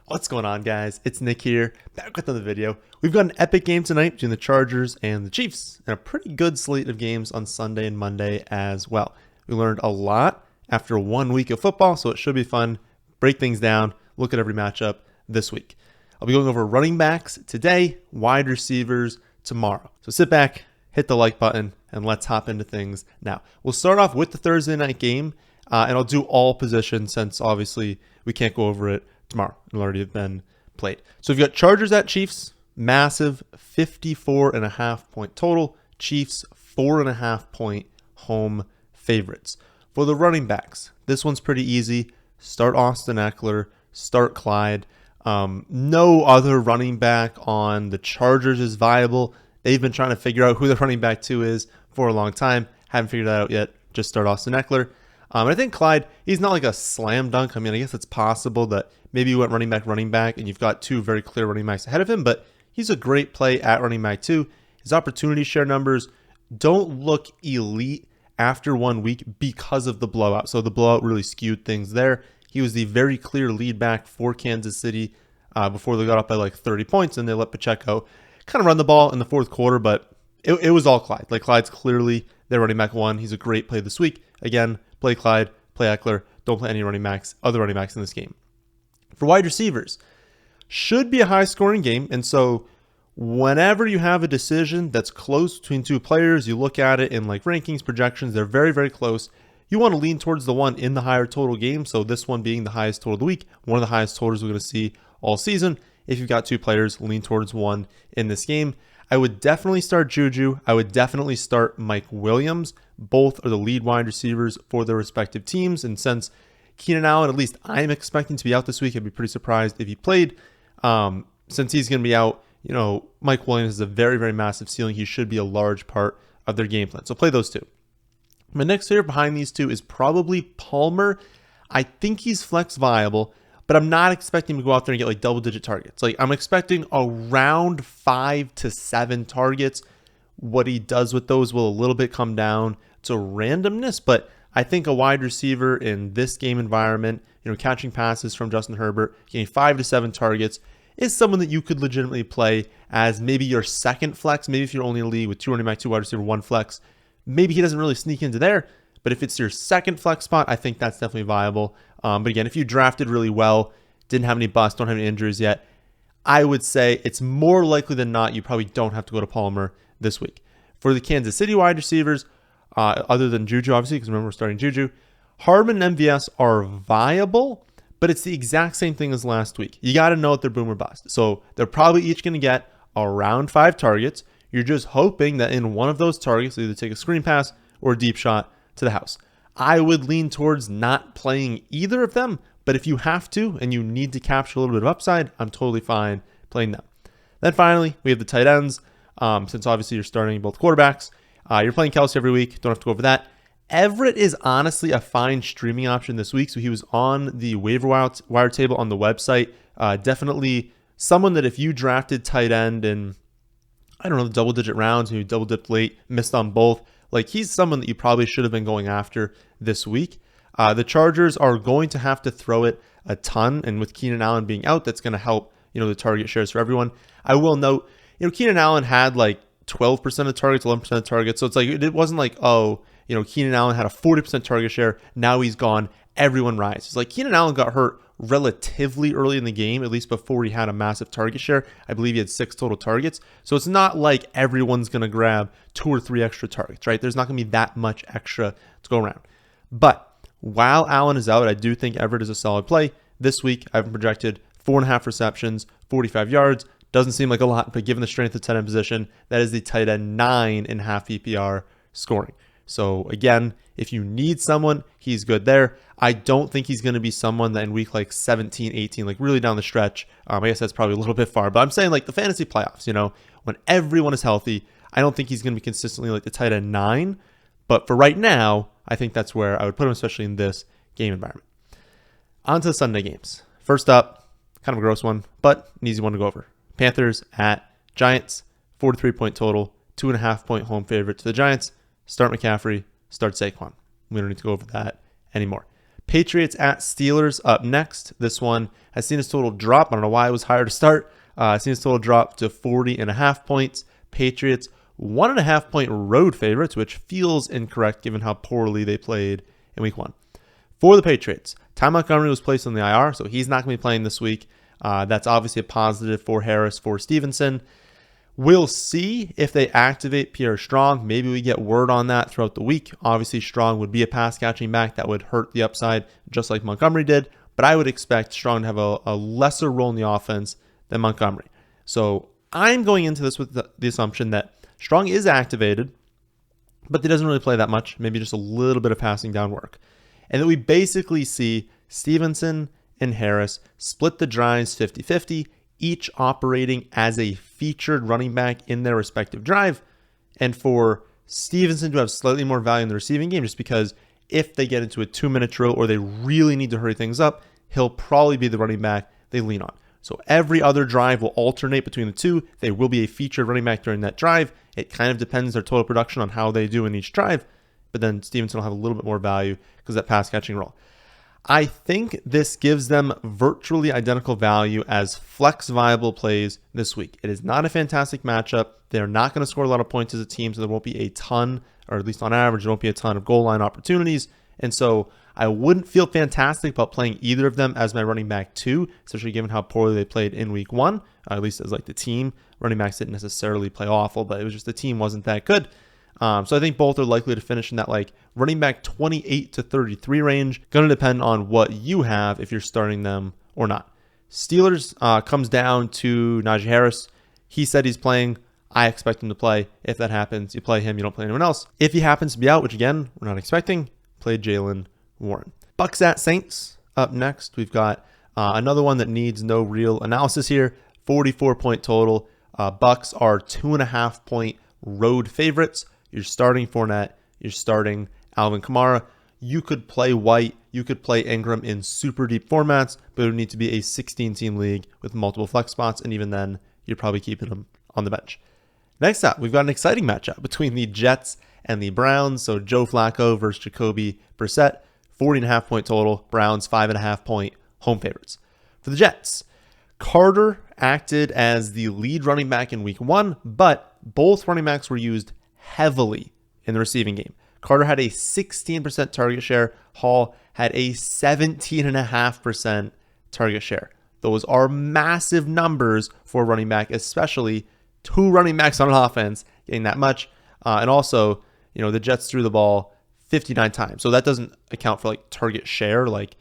What's going on, guys? It's Nick here, back with another video. We've got an epic game tonight between the Chargers and the Chiefs, and a pretty good slate of games on Sunday and Monday as well. We learned a lot after 1 week of football, so it should be fun. Break things down, look at every matchup this week. I'll be going over running backs today, wide receivers tomorrow. So sit back, hit the like button, and let's hop into things now. We'll start off with the Thursday night game, and I'll do all positions since obviously we can't go over it tomorrow. It'll already have been played. So we've got Chargers at Chiefs, massive 54.5 point total. Chiefs 4.5 point home favorites. For the running backs, this one's pretty easy. Start Austin Eckler, start Clyde. No other running back on the Chargers is viable. They've been trying to figure out who the running back 2 is for a long time. Haven't figured that out yet. Just start Austin Eckler. And I think Clyde, he's not like a slam dunk. I mean, I guess it's possible that maybe you went running back, and you've got 2 very clear running backs ahead of him, but he's a great play at running back 2. His opportunity share numbers don't look elite after 1 week because of the blowout. So the blowout really skewed things there. He was the very clear lead back for Kansas City before they got up by like 30 points, and they let Pacheco kind of run the ball in the fourth quarter, but it was all Clyde. Like, Clyde's clearly their running back 1. He's a great play this week. Again, play Clyde, play Eckler. Don't play any other running backs in this game. For wide receivers, should be a high-scoring game, and so whenever you have a decision that's close between 2 players, you look at it in like rankings, projections, they're very, very close. You want to lean towards the one in the higher total game, so this one being the highest total of the week, one of the highest totals we're going to see all season. If you've got 2 players, lean towards one in this game. I would definitely start Juju. I would definitely start Mike Williams. Both are the lead wide receivers for their respective teams. And since Keenan Allen, at least I'm expecting to be out this week, I'd be pretty surprised if he played. Since he's going to be out, Mike Williams is a very, very massive ceiling. He should be a large part of their game plan. So play those 2. My next favorite behind these 2 is probably Palmer. I think he's flex viable, but I'm not expecting him to go out there and get like double-digit targets. Like, I'm expecting around 5 to 7 targets. What he does with those will a little bit come down to randomness, but I think a wide receiver in this game environment, catching passes from Justin Herbert, getting 5 to 7 targets is someone that you could legitimately play as maybe your second flex. Maybe if you're only in a league with 2 running back, 2 wide receiver, 1 flex, maybe he doesn't really sneak into there. But if it's your second flex spot, I think that's definitely viable. But again, if you drafted really well, didn't have any busts, don't have any injuries yet, I would say it's more likely than not you probably don't have to go to Palmer this week. For the Kansas City wide receivers, other than Juju, obviously, because remember we're starting Juju, Hardman and MVS are viable, but it's the exact same thing as last week. You got to know if they're boom or bust. So they're probably each going to get around 5 targets. You're just hoping that in one of those targets, either take a screen pass or a deep shot to the house. I would lean towards not playing either of them, but if you have to and you need to capture a little bit of upside, I'm totally fine playing them. Then finally, we have the tight ends. Since obviously you're starting both quarterbacks, you're playing Kelsey every week. Don't have to go over that. Everett is honestly a fine streaming option this week. So he was on the waiver wire table on the website. Definitely someone that if you drafted tight end in, I don't know, the double-digit rounds, you double-dipped late, missed on both, like, he's someone that you probably should have been going after this week. The Chargers are going to have to throw it a ton, and with Keenan Allen being out, that's going to help, the target shares for everyone. I will note, Keenan Allen had like 12% of targets, 11% of targets, so it's like, it wasn't like, Keenan Allen had a 40% target share, now he's gone, everyone rises. Like, Keenan Allen got hurt relatively early in the game, at least before he had a massive target share. I believe he had 6 total targets. So it's not like everyone's going to grab 2 or 3 extra targets, right? There's not going to be that much extra to go around. But while Allen is out, I do think Everett is a solid play. This week, I've projected 4.5 receptions, 45 yards. Doesn't seem like a lot, but given the strength of tight end position, that is the tight end 9.5 PPR scoring. So again, if you need someone, he's good there. I don't think he's going to be someone that in week like 17, 18, like really down the stretch. I guess that's probably a little bit far, but I'm saying like the fantasy playoffs, when everyone is healthy, I don't think he's going to be consistently like the tight end 9. But for right now, I think that's where I would put him, especially in this game environment. On to the Sunday games. First up, kind of a gross one, but an easy one to go over. Panthers at Giants, 43 point total, 2.5 point home favorite to the Giants. Start McCaffrey, start Saquon. We don't need to go over that anymore. Patriots at Steelers up next. This one has seen its total drop. I don't know why it was higher to start. Seen its total drop to 40.5 points. Patriots 1.5 point road favorites, which feels incorrect given how poorly they played in week 1. For the Patriots, Ty Montgomery was placed on the IR, so he's not going to be playing this week. That's obviously a positive for Harris, for Stevenson. We'll see if they activate Pierre Strong. Maybe we get word on that throughout the week. Obviously, Strong would be a pass catching back that would hurt the upside, just like Montgomery did. But I would expect Strong to have a lesser role in the offense than Montgomery. So I'm going into this with the assumption that Strong is activated, but he doesn't really play that much. Maybe just a little bit of passing down work. And that we basically see Stevenson and Harris split the drives 50-50, each operating as a featured running back in their respective drive, and for Stevenson to have slightly more value in the receiving game, just because if they get into a 2-minute drill or they really need to hurry things up, he'll probably be the running back they lean on. So every other drive will alternate between the two. They will be a featured running back during that drive. It kind of depends their total production on how they do in each drive, but then Stevenson will have a little bit more value because of that pass catching role. I think this gives them virtually identical value as flex viable plays this week. It is not a fantastic matchup. They're not going to score a lot of points as a team, so there won't be a ton, or at least on average, there won't be a ton of goal line opportunities. And so I wouldn't feel fantastic about playing either of them as my running back 2, especially given how poorly they played in week 1, at least as like the team. Running backs didn't necessarily play awful, but it was just the team wasn't that good. So I think both are likely to finish in that like running back 28 to 33 range. Going to depend on what you have if you're starting them or not. Steelers comes down to Najee Harris. He said he's playing. I expect him to play. If that happens, you play him. You don't play anyone else. If he happens to be out, which again, we're not expecting, play Jalen Warren. Bucks at Saints up next. We've got another one that needs no real analysis here. 44-point total. Bucks are 2.5 point road favorites. You're starting Fournette. You're starting Alvin Kamara. You could play White. You could play Ingram in super deep formats, but it would need to be a 16-team league with multiple flex spots, and even then, you're probably keeping them on the bench. Next up, we've got an exciting matchup between the Jets and the Browns. So Joe Flacco versus Jacoby Brissett. 40.5 point total. Browns 5.5 point home favorites. For the Jets, Carter acted as the lead running back in week 1, but both running backs were used heavily in the receiving game. Carter had a 16% target share. Hall had a 17.5% target share. Those are massive numbers for a running back, especially 2 running backs on an offense getting that much. And also, the Jets threw the ball 59 times. So that doesn't account for like target share. Like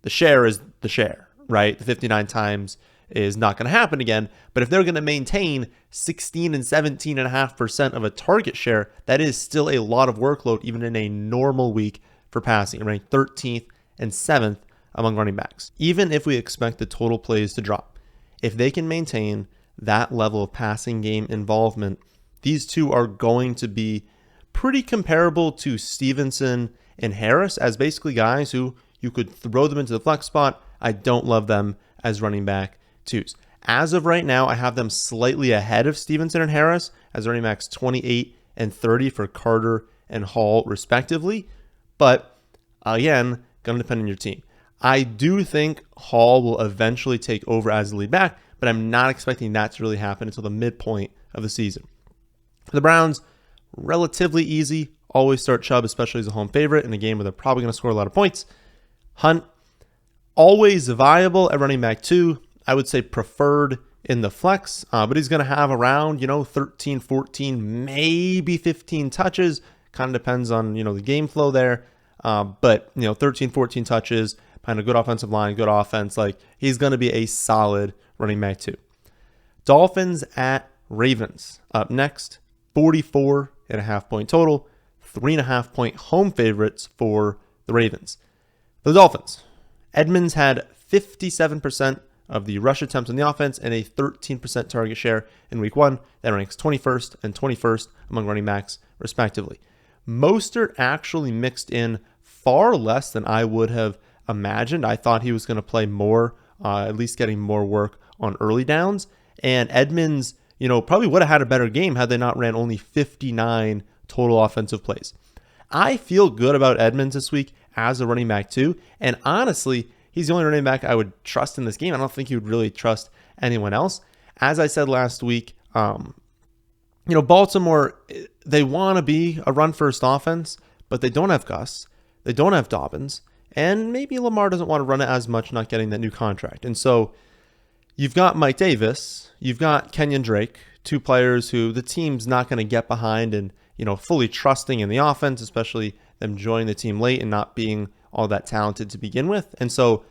the share is the share, right? The 59 times is not going to happen again. But if they're going to maintain 16 and 17.5% of a target share, that is still a lot of workload, even in a normal week for passing, ranked 13th and 7th among running backs. Even if we expect the total plays to drop, if they can maintain that level of passing game involvement, these two are going to be pretty comparable to Stevenson and Harris as basically guys who you could throw them into the flex spot. I don't love them as running back 2s. As of right now, I have them slightly ahead of Stevenson and Harris as running backs 28 and 30 for Carter and Hall respectively. But again, going to depend on your team. I do think Hall will eventually take over as the lead back, but I'm not expecting that to really happen until the midpoint of the season. For the Browns, relatively easy. Always start Chubb, especially as a home favorite in a game where they're probably going to score a lot of points. Hunt, always viable at running back 2. I would say preferred in the flex, but he's going to have around, 13, 14, maybe 15 touches. Kind of depends on, the game flow there. But, 13, 14 touches, kind of good offensive line, good offense. Like, he's going to be a solid running back 2. Dolphins at Ravens up next. 44.5 point total. 3.5 point home favorites for the Ravens. For the Dolphins, Edmonds had 57% of the rush attempts on the offense and a 13% target share in week 1. That ranks 21st and 21st among running backs, respectively. Mostert actually mixed in far less than I would have imagined. I thought he was going to play more, at least getting more work on early downs. And Edmonds, probably would have had a better game had they not ran only 59 total offensive plays. I feel good about Edmonds this week as a running back too. And honestly, he's the only running back I would trust in this game. I don't think you would really trust anyone else. As I said last week, Baltimore, they want to be a run-first offense, but they don't have Gus. They don't have Dobbins. And maybe Lamar doesn't want to run it as much, not getting that new contract. And so you've got Mike Davis, you've got Kenyon Drake, two players who the team's not going to get behind and, fully trusting in the offense, especially them joining the team late and not being all that talented to begin with. And so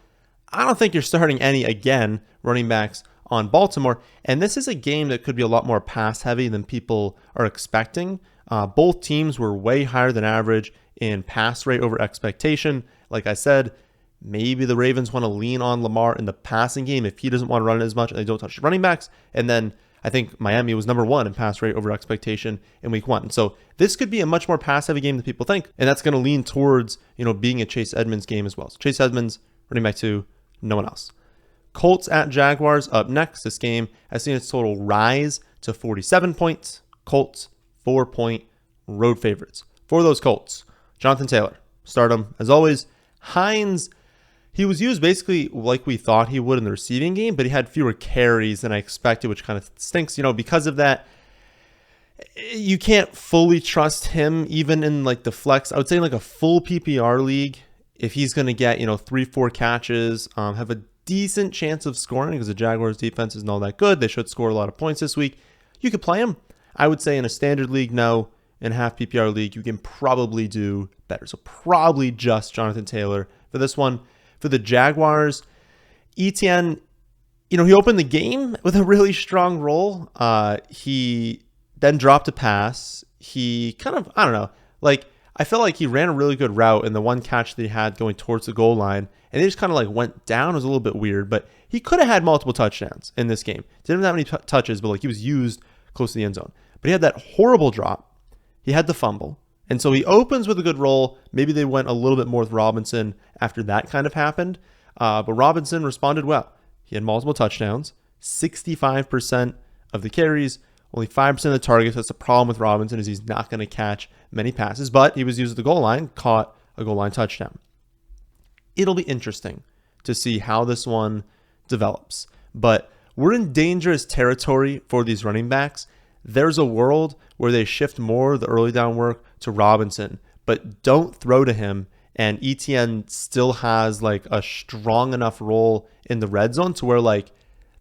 I don't think you're starting any, again, running backs on Baltimore. And this is a game that could be a lot more pass heavy than people are expecting. Both teams were way higher than average in pass rate over expectation. Like I said, maybe the Ravens want to lean on Lamar in the passing game if he doesn't want to run it as much and they don't touch the running backs. And then I think Miami was number 1 in pass rate over expectation in week 1. So this could be a much more pass heavy game than people think. And that's going to lean towards, being a Chase Edmonds game as well. So Chase Edmonds, running back 2, no one else. Colts at Jaguars up next. This game has seen its total rise to 47 points. Colts, 4-point road favorites. For those Colts, Jonathan Taylor, start him as always. Hines, he was used basically like we thought he would in the receiving game, but he had fewer carries than I expected, which kind of stinks. Because of that, you can't fully trust him even in like the flex. I would say in like a full PPR league, if he's going to get, 3-4 catches, have a decent chance of scoring because the Jaguars defense isn't all that good. They should score a lot of points this week. You could play him. I would say in a standard league, no. In a half PPR league, you can probably do better. So probably just Jonathan Taylor for this one. For the Jaguars, Etienne, he opened the game with a really strong roll. He then dropped a pass. He kind of, I felt like he ran a really good route in the one catch that he had going towards the goal line. And they just kind of went down. It was a little bit weird, but he could have had multiple touchdowns in this game. Didn't have that many touches, but he was used close to the end zone. But he had that horrible drop. He had the fumble. And so he opens with a good roll. Maybe they went a little bit more with Robinson after that kind of happened. But Robinson responded well. He had multiple touchdowns, 65% of the carries, only 5% of the targets. That's the problem with Robinson is he's not going to catch many passes. But he was used at the goal line, caught a goal line touchdown. It'll be interesting to see how this one develops. But we're in dangerous territory for these running backs. There's a world where they shift more of the early down work to Robinson, but don't throw to him. And Etienne still has a strong enough role in the red zone to where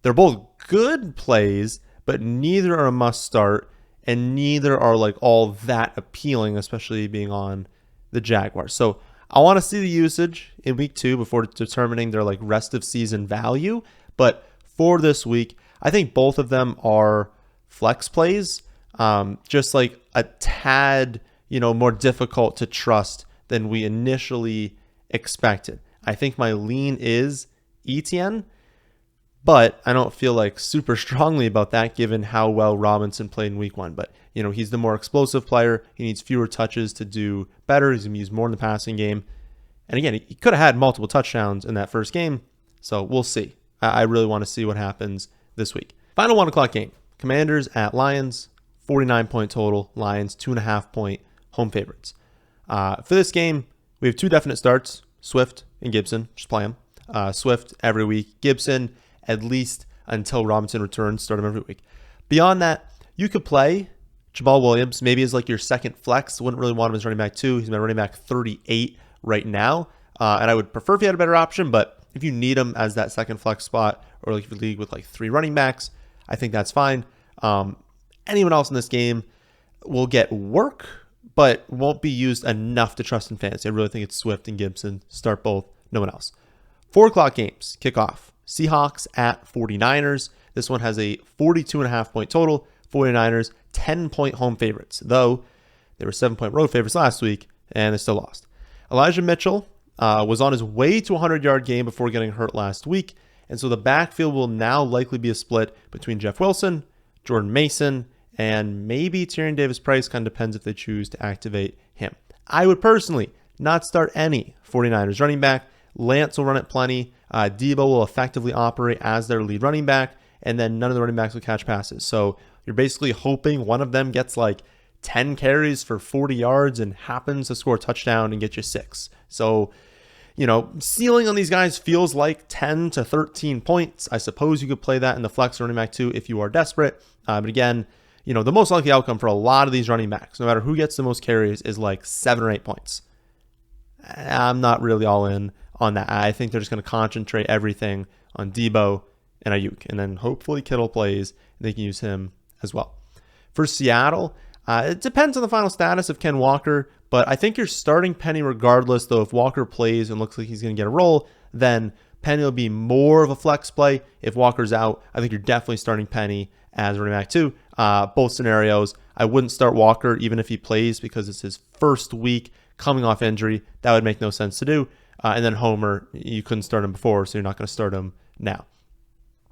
they're both good plays, but neither are a must start and neither are all that appealing, especially being on the Jaguars. So I want to see the usage in week 2 before determining their rest of season value. But for this week, I think both of them are flex plays, just a tad, more difficult to trust than we initially expected. I think my lean is Etienne, but I don't feel super strongly about that given how well Robinson played in week 1. But, he's the more explosive player. He needs fewer touches to do better. He's going to be used more in the passing game. And again, he could have had multiple touchdowns in that first game. So we'll see. I really want to see what happens this week. Final 1 o'clock game. Commanders at Lions, 49-point total. Lions, 2.5-point home favorites. For this game, we have 2 definite starts, Swift and Gibson. Just play them. Swift every week. Gibson, at least until Robinson returns, start him every week. Beyond that, you could play Jabal Williams, maybe as your second flex. Wouldn't really want him as running back 2. He's my running back 38 right now. And I would prefer if he had a better option, but if you need him as that second flex spot or if you league with 3 running backs, I think that's fine. Anyone else in this game will get work, but won't be used enough to trust in fantasy. I really think it's Swift and Gibson. Start both. No one else. 4 o'clock games kick off. Seahawks at 49ers. This one has a 42.5-point total. 49ers, 10-point home favorites, though they were 7-point road favorites last week, and they still lost. Elijah Mitchell was on his way to a 100-yard game before getting hurt last week, and so the backfield will now likely be a split between Jeff Wilson, Jordan Mason, and maybe Tyrion Davis-Price. Kind of depends if they choose to activate him. I would personally not start any 49ers running back. Lance will run it plenty. Debo will effectively operate as their lead running back, and then none of the running backs will catch passes. So you're basically hoping one of them gets 10 carries for 40 yards and happens to score a touchdown and get you 6. So, ceiling on these guys feels like 10 to 13 points. I suppose you could play that in the flex running back too if you are desperate. But again, the most likely outcome for a lot of these running backs, no matter who gets the most carries, is like 7 or 8 points. I'm not really all in on that. I think they're just going to concentrate everything on Debo and Ayuk, and then hopefully Kittle plays and they can use him as well. For Seattle, it depends on the final status of Ken Walker, but I think you're starting Penny regardless, though if Walker plays and looks like he's going to get a role, then Penny will be more of a flex play. If Walker's out, I think you're definitely starting Penny as running back too. Both scenarios, I wouldn't start Walker even if he plays because it's his first week coming off injury. That would make no sense to do. And then Homer, you couldn't start him before, so you're not going to start him now.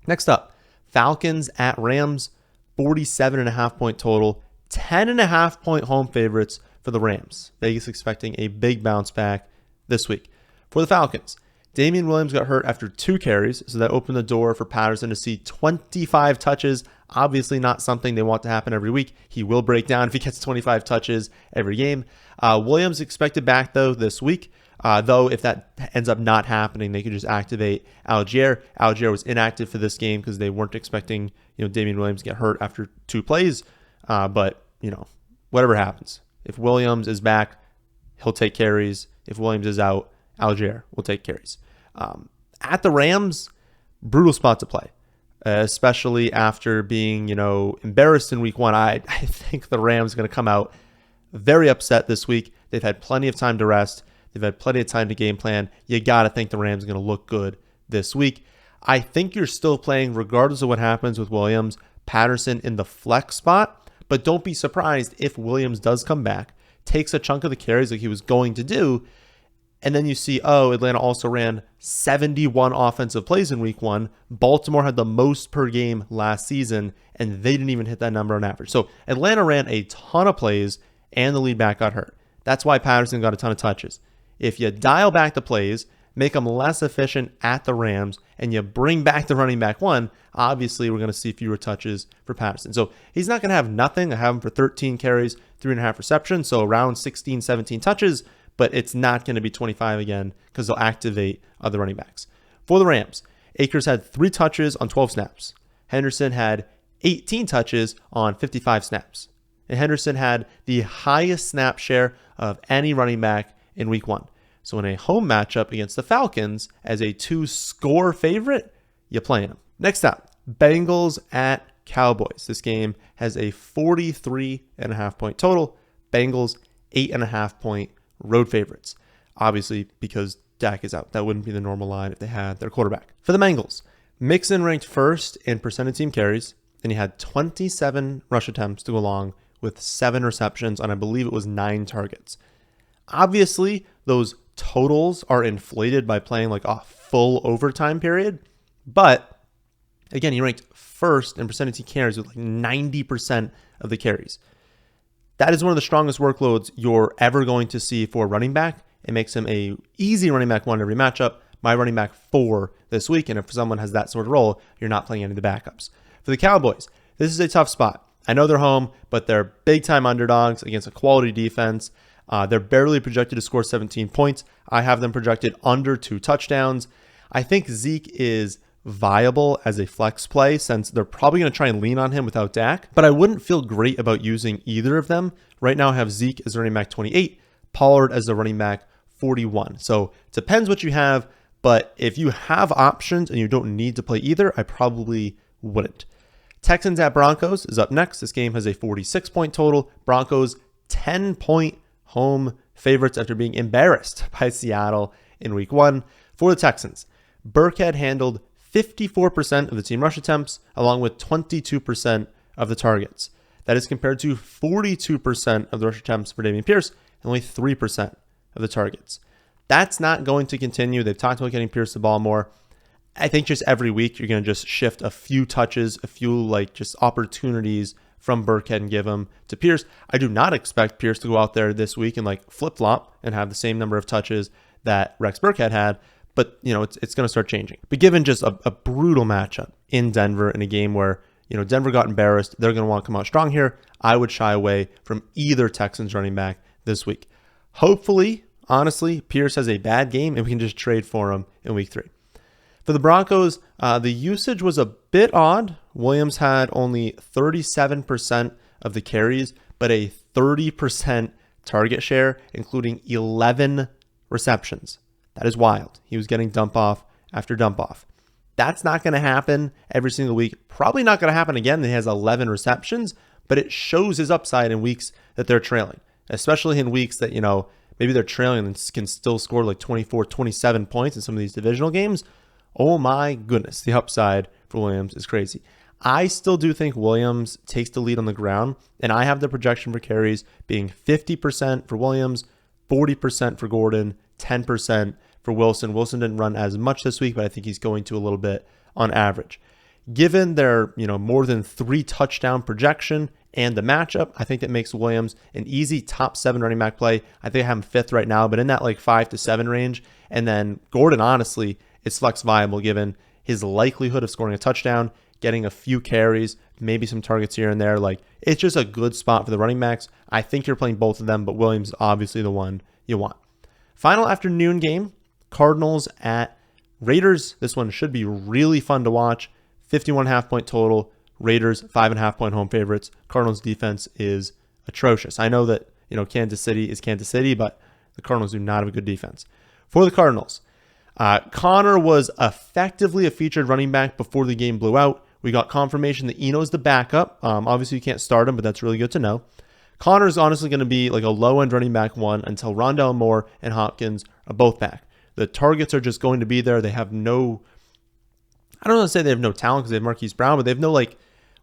Next up, Falcons at Rams, 47.5 point total, 10.5 point home favorites for the Rams. Vegas expecting a big bounce back this week. For the Falcons, Damian Williams got hurt after 2 carries, so that opened the door for Patterson to see 25 touches. Obviously not something they want to happen every week. He will break down if he gets 25 touches every game. Williams expected back, though, this week. Though if that ends up not happening, they could just activate Algier. Algier was inactive for this game because they weren't expecting Damian Williams to get hurt after 2 plays. But whatever happens, if Williams is back, he'll take carries. If Williams is out, Algier will take carries. At the Rams, brutal spot to play, especially after being embarrassed in week 1. I think the Rams are going to come out very upset this week. They've had plenty of time to rest. They've had plenty of time to game plan. You got to think the Rams are going to look good this week. I think you're still playing, regardless of what happens with Williams, Patterson in the flex spot. But don't be surprised if Williams does come back, takes a chunk of the carries like he was going to do, and then you see, Atlanta also ran 71 offensive plays in week 1. Baltimore had the most per game last season, and they didn't even hit that number on average. So Atlanta ran a ton of plays, and the lead back got hurt. That's why Patterson got a ton of touches. If you dial back the plays, make them less efficient at the Rams, and you bring back the running back 1, obviously we're going to see fewer touches for Patterson. So he's not going to have nothing. I have him for 13 carries, 3.5 receptions, so around 16, 17 touches, but it's not going to be 25 again because they'll activate other running backs. For the Rams, Akers had 3 touches on 12 snaps. Henderson had 18 touches on 55 snaps. And Henderson had the highest snap share of any running back in week 1. So in a home matchup against the Falcons, as a 2-score favorite, you playing them. Next up, Bengals at Cowboys. This game has a 43.5 point total. Bengals 8.5 point road favorites. Obviously, because Dak is out. That wouldn't be the normal line if they had their quarterback. For the Bengals, Mixon ranked first in percentage team carries, and he had 27 rush attempts to go along with 7 receptions on, I believe it was 9 targets. Obviously, those totals are inflated by playing like a full overtime period, but again, he ranked first in percentage team carries with like 90% of the carries. That is one of the strongest workloads you're ever going to see for running back. It makes him a easy running back 1 every matchup, my running back 4 this week, and if someone has that sort of role, you're not playing any of the backups. For the Cowboys, this is a tough spot. I know they're home, but they're big-time underdogs against a quality defense. They're barely projected to score 17 points. I have them projected under 2 touchdowns. I think Zeke is viable as a flex play since they're probably going to try and lean on him without Dak, but I wouldn't feel great about using either of them. Right now I have Zeke as running back 28, Pollard as the running back 41. So it depends what you have, but if you have options and you don't need to play either, I probably wouldn't. Texans at Broncos is up next. This game has a 46 point total. Broncos 10 point home favorites after being embarrassed by Seattle in week 1. For the Texans, Burkhead handled 54% of the team rush attempts, along with 22% of the targets. That is compared to 42% of the rush attempts for Dameon Pierce and only 3% of the targets. That's not going to continue. They've talked about getting Pierce the ball more. I think just every week you're going to just shift a few touches, a few just opportunities from Burkhead and give them to Pierce. I do not expect Pierce to go out there this week and flip-flop and have the same number of touches that Rex Burkhead had, but it's going to start changing. But given just a brutal matchup in Denver in a game where Denver got embarrassed. They're going to want to come out strong here. I would shy away from either Texans running back this week. Hopefully, honestly, Pierce has a bad game and we can just trade for him in week 3. For the Broncos, the usage was a bit odd. Williams had only 37% of the carries, but a 30% target share, including 11 receptions. That is wild. He was getting dump off after dump off. That's not going to happen every single week. Probably not going to happen again that he has 11 receptions, but it shows his upside in weeks that they're trailing, especially in weeks that, maybe they're trailing and can still score like 24, 27 points in some of these divisional games. Oh my goodness, the upside for Williams is crazy. I still do think Williams takes the lead on the ground, and I have the projection for carries being 50% for Williams, 40% for Gordon, 10% for Wilson. Wilson didn't run as much this week, but I think he's going to a little bit on average. Given their, more than 3 touchdown projection and the matchup, I think that makes Williams an easy top 7 running back play. I think I have him 5th right now, but in that like 5 to 7 range. And then Gordon, honestly, is flex viable given his likelihood of scoring a touchdown, getting a few carries, maybe some targets here and there. Like, it's just a good spot for the running backs. I think you're playing both of them, but Williams is obviously the one you want. Final afternoon game, Cardinals at Raiders. This one should be really fun to watch. 51.5 point total. Raiders 5.5 point home favorites. Cardinals defense is atrocious. I know that, Kansas City is Kansas City, but the Cardinals do not have a good defense. For the Cardinals, Connor was effectively a featured running back before the game blew out. We got confirmation that Eno's the backup. Obviously, you can't start him, but that's really good to know. Connor is honestly going to be like a low-end running back 1 until Rondale Moore and Hopkins are both back. The targets are just going to be there. They have no, I don't want to say they have no talent because they have Marquise Brown, but they have no like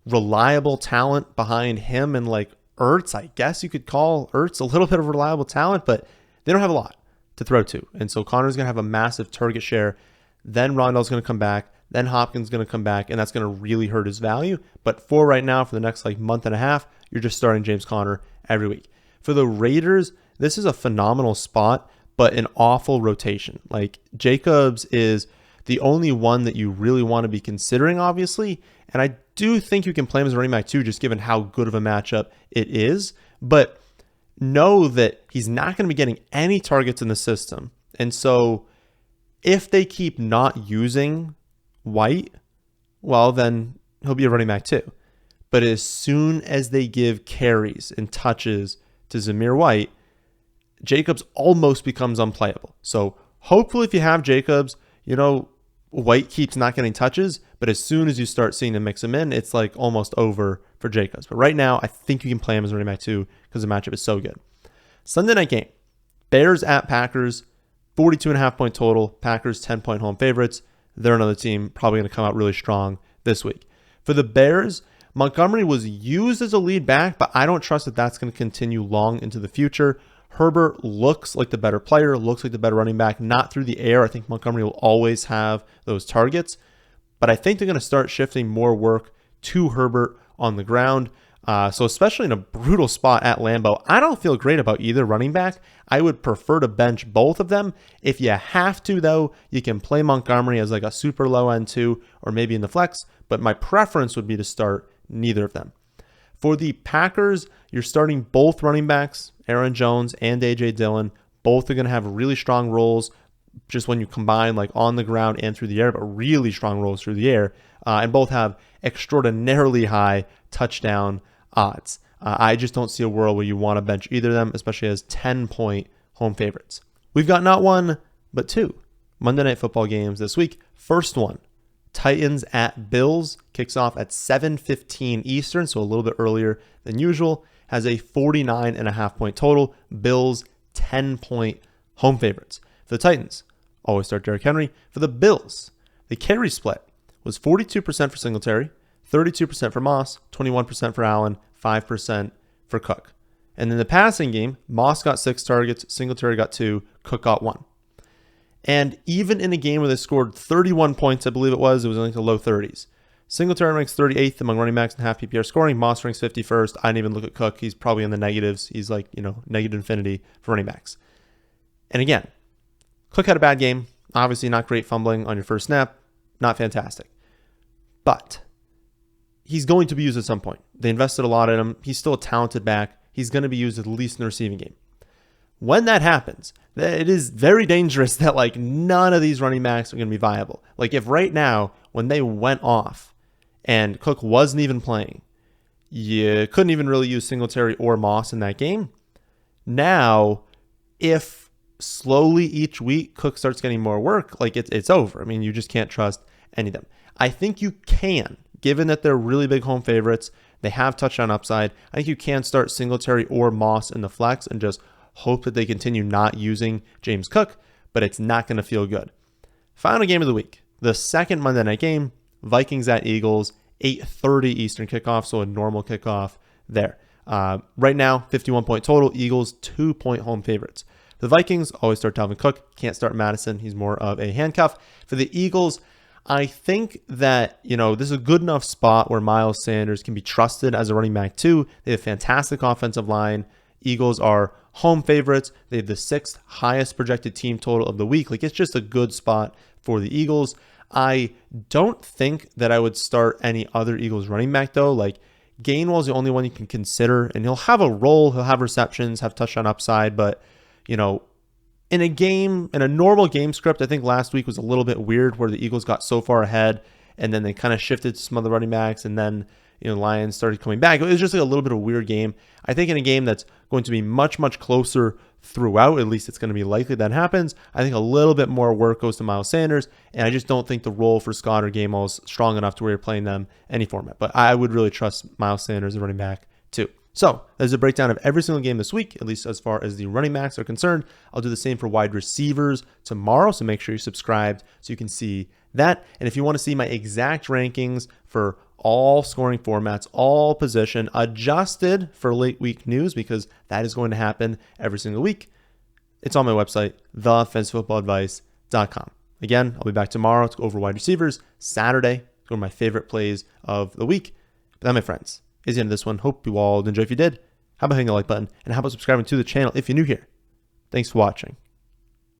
reliable talent behind him and like Ertz. I guess you could call Ertz a little bit of reliable talent, but they don't have a lot to throw to. And so Connor's going to have a massive target share. Then Rondale's going to come back. Then Hopkins is going to come back, and that's going to really hurt his value. But for right now, for the next like month and a half, you're just starting James Conner every week. For the Raiders, this is a phenomenal spot, but an awful rotation. Like, Jacobs is the only one that you really want to be considering, obviously. And I do think you can play him as a running back too, just given how good of a matchup it is. But know that he's not going to be getting any targets in the system. And so if they keep not using White, well, then he'll be a running back too. But as soon as they give carries and touches to Zamir White, Jacobs almost becomes unplayable. So hopefully if you have Jacobs, White keeps not getting touches, but as soon as you start seeing them mix him in, it's like almost over for Jacobs. But right now, I think you can play him as a running back too because the matchup is so good. Sunday night game, Bears at Packers, 42.5 point total. Packers 10 point home favorites. They're another team probably going to come out really strong this week. For the Bears, Montgomery was used as a lead back, but I don't trust that that's going to continue long into the future. Herbert looks like the better player, looks like the better running back, not through the air. I think Montgomery will always have those targets, but I think they're going to start shifting more work to Herbert on the ground. So especially in a brutal spot at Lambeau, I don't feel great about either running back. I would prefer to bench both of them. If you have to, though, you can play Montgomery as like a super low end too, or maybe in the flex, but my preference would be to start neither of them. For the Packers, you're starting both running backs, Aaron Jones and A.J. Dillon. Both are going to have really strong roles just when you combine like on the ground and through the air, but really strong roles through the air. And both have extraordinarily high touchdown odds. I just don't see a world where you want to bench either of them, especially as 10 point home favorites. We've got not one, but 2 Monday Night Football games this week. First one, Titans at Bills, kicks off at 7:15 Eastern, so a little bit earlier than usual, has a 49.5 point total. Bills 10 point home favorites. For the Titans, always start Derrick Henry. For the Bills, the carry split was 42% for Singletary, 32% for Moss, 21% for Allen, 5% for Cook. And in the passing game, Moss got 6 targets, Singletary got 2, Cook got 1. And even in a game where they scored 31 points, I believe it was in like the low 30s. Singletary ranks 38th among running backs in half PPR scoring. Moss ranks 51st. I didn't even look at Cook. He's probably in the negatives. He's like, negative infinity for running backs. And again, Cook had a bad game. Obviously not great fumbling on your first snap. Not fantastic. But he's going to be used at some point. They invested a lot in him. He's still a talented back. He's going to be used at least in the receiving game. When that happens, it is very dangerous that like none of these running backs are going to be viable. Like if right now, when they went off and Cook wasn't even playing, you couldn't even really use Singletary or Moss in that game. Now, if slowly each week Cook starts getting more work, like it's over. I mean, you just can't trust any of them. I think you can, given that they're really big home favorites. They have touchdown upside. I think you can start Singletary or Moss in the flex and just hope that they continue not using James Cook, but it's not going to feel good. Final game of the week, the second Monday night game, Vikings at Eagles, 8:30 Eastern kickoff, so a normal kickoff there. Right now, 51-point total, Eagles 2-point home favorites. For the Vikings, always start Dalvin Cook, can't start Madison, he's more of a handcuff. For the Eagles, I think that, this is a good enough spot where Miles Sanders can be trusted as a running back too. They have a fantastic offensive line. Eagles are home favorites. They have the 6th highest projected team total of the week. Like, it's just a good spot for the Eagles. I don't think that I would start any other Eagles running back though. Like, Gainwell is the only one you can consider, and he'll have a role. He'll have receptions, have touchdown upside, but in a normal game script, I think last week was a little bit weird where the Eagles got so far ahead and then they kind of shifted to some other running backs, and then Lions started coming back. It was just like a little bit of a weird game. I think in a game that's going to be much, much closer throughout, at least it's going to be likely that happens, I think a little bit more work goes to Miles Sanders, and I just don't think the role for Scott or Gainwell is strong enough to where you're playing them any format. But I would really trust Miles Sanders, the running back, too. So there's a breakdown of every single game this week, at least as far as the running backs are concerned. I'll do the same for wide receivers tomorrow, so make sure you're subscribed so you can see that. And if you want to see my exact rankings for all scoring formats, all position, adjusted for late week news, because that is going to happen every single week, it's on my website, thefantasyfootballadvice.com. Again, I'll be back tomorrow to go over wide receivers. Saturday, to go over my favorite plays of the week. But that, my friends, is the end of this one. Hope you all enjoyed. If you did, how about hitting the like button, and how about subscribing to the channel if you're new here? Thanks for watching.